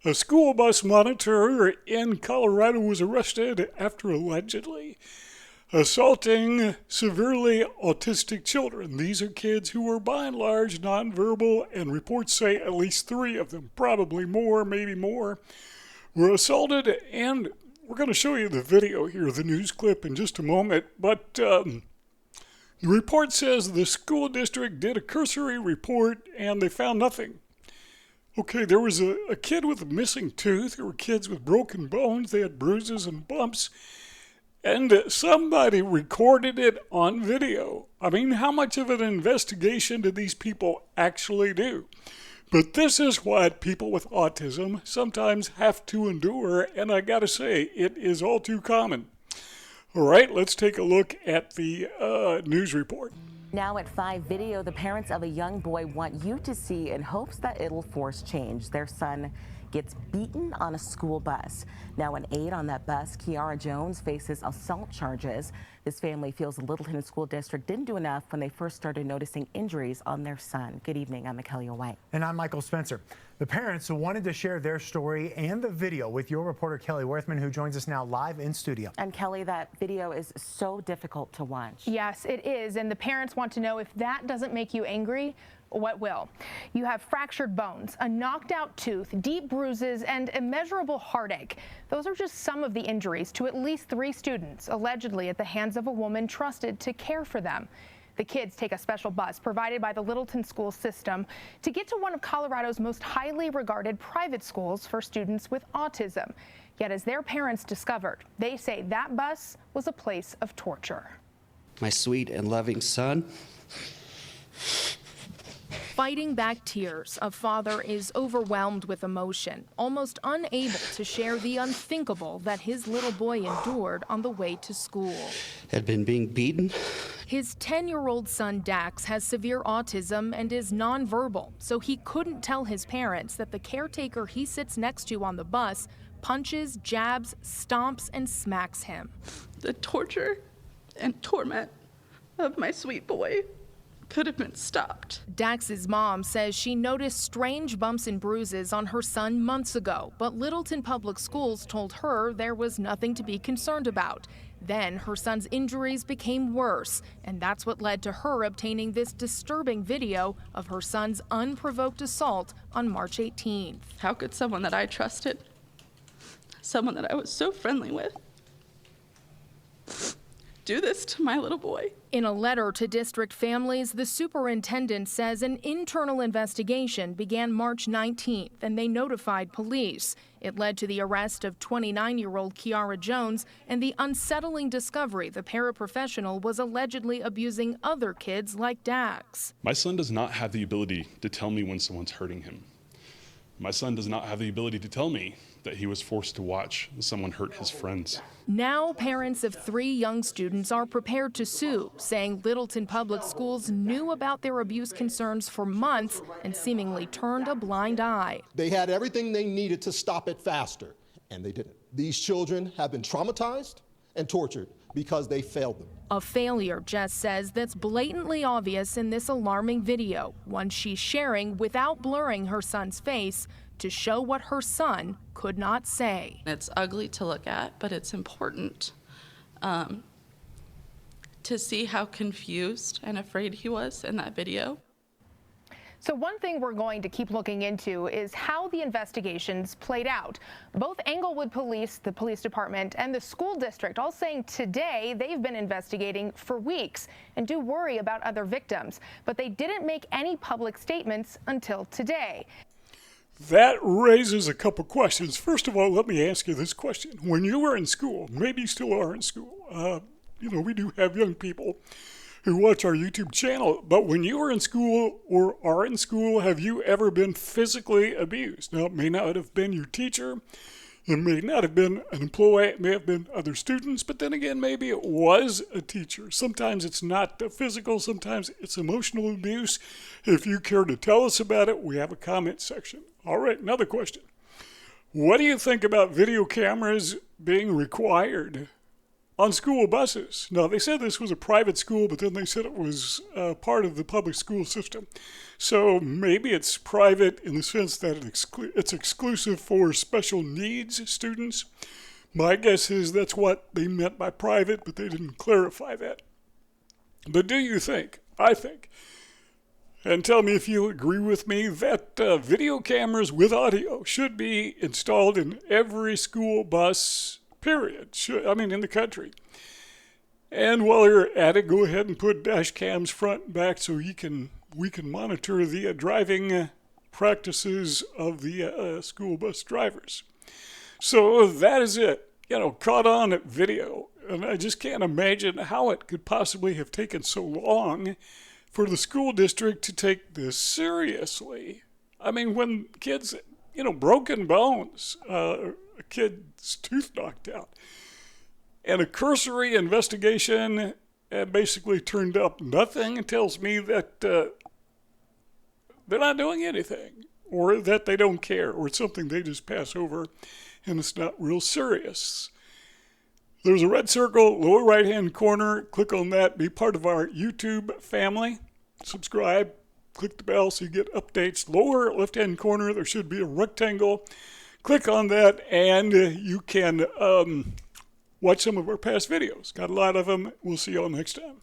A school bus monitor in Colorado was arrested after allegedly assaulting severely autistic children. These are kids who are by and large nonverbal, and reports say at least 3 of them, probably more, maybe more, were assaulted. And we're going to show you the video here, the news clip, in just a moment. But the report says the school district did a cursory report and they found nothing. Okay, there was a kid with a missing tooth. There were kids with broken bones. They had bruises and bumps. And somebody recorded it on video. I mean, how much of an investigation did these people actually do? But this is what people with autism sometimes have to endure, and I gotta say, it is all too common. All right, let's take a look at the news report. Now at 5 video, the parents of a young boy want you to see in hopes that it'll force change. Their son gets beaten on a school bus. Now an aide on that bus, Kiarra Jones, faces assault charges. This family feels the Littleton School District didn't do enough when they first started noticing injuries on their son. Good evening, I'm Kelly White. And I'm Michael Spencer. The parents wanted to share their story and the video with your reporter Kelly Worthman, who joins us now live in studio. And Kelly, that video is so difficult to watch. Yes, it is. And the parents want to know, if that doesn't make you angry, what will? You have fractured bones, a knocked out tooth, deep bruises, and immeasurable heartache. Those are just some of the injuries to at least 3 students, allegedly at the hands of a woman trusted to care for them. The kids take a special bus provided by the Littleton school system to get to one of Colorado's most highly regarded private schools for students with autism. Yet as their parents discovered, they say that bus was a place of torture. My sweet and loving son. Fighting back tears, a father is overwhelmed with emotion, almost unable to share the unthinkable that his little boy endured on the way to school. Had been being beaten. His 10-year-old son Dax has severe autism and is nonverbal, so he couldn't tell his parents that the caretaker he sits next to on the bus punches, jabs, stomps, and smacks him. The torture and torment of my sweet boy could have been stopped. Dax's mom says she noticed strange bumps and bruises on her son months ago, but Littleton Public Schools told her there was nothing to be concerned about. Then her son's injuries became worse, and that's what led to her obtaining this disturbing video of her son's unprovoked assault on March 18th. How could someone that I trusted, someone that I was so friendly with, do this to my little boy? In a letter to district families, the superintendent says an internal investigation began March 19th, and they notified police. It led to the arrest of 29-year-old Kiarra Jones and the unsettling discovery the paraprofessional was allegedly abusing other kids like Dax. My son does not have the ability to tell me when someone's hurting him. My son does not have the ability to tell me that he was forced to watch someone hurt his friends. Now, parents of 3 young students are prepared to sue, saying Littleton Public Schools knew about their abuse concerns for months and seemingly turned a blind eye. They had everything they needed to stop it faster, and they didn't. These children have been traumatized and tortured because they failed them. A failure, Jess says, that's blatantly obvious in this alarming video, one she's sharing without blurring her son's face to show what her son could not say. It's ugly to look at, but it's important to see how confused and afraid he was in that video. So one thing we're going to keep looking into is how the investigations played out. Both Englewood Police, the police department, and the school district all saying today they've been investigating for weeks and do worry about other victims. But they didn't make any public statements until today. That raises a couple questions. First of all, let me ask you this question. When you were in school, maybe you still are in school, we do have young people who watch our YouTube channel, but when you were in school or are in school, have you ever been physically abused? Now, it may not have been your teacher, it may not have been an employee, it may have been other students, but then again, maybe it was a teacher. Sometimes it's not physical, sometimes it's emotional abuse. If you care to tell us about it, we have a comment section. All right, another question. What do you think about video cameras being required on school buses. Now, they said this was a private school, but then they said it was part of the public school system. So maybe it's private in the sense that it's exclusive for special needs students. My guess is that's what they meant by private, but they didn't clarify that. But do you think, I think, and tell me if you agree with me, that video cameras with audio should be installed in every school bus, period, in the country. And while you're at it, go ahead and put dash cams front and back so we can monitor the driving practices of the school bus drivers. So that is it, caught on video. And I just can't imagine how it could possibly have taken so long for the school district to take this seriously. I mean, when kids, broken bones, a kid's tooth knocked out, and a cursory investigation basically turned up nothing, it tells me that they're not doing anything, or that they don't care, or it's something they just pass over, and it's not real serious. There's a red circle, lower right-hand corner. Click on that. Be part of our YouTube family. Subscribe. Click the bell so you get updates. Lower left-hand corner, there should be a rectangle. Click on that, and you can watch some of our past videos. Got a lot of them. We'll see you all next time.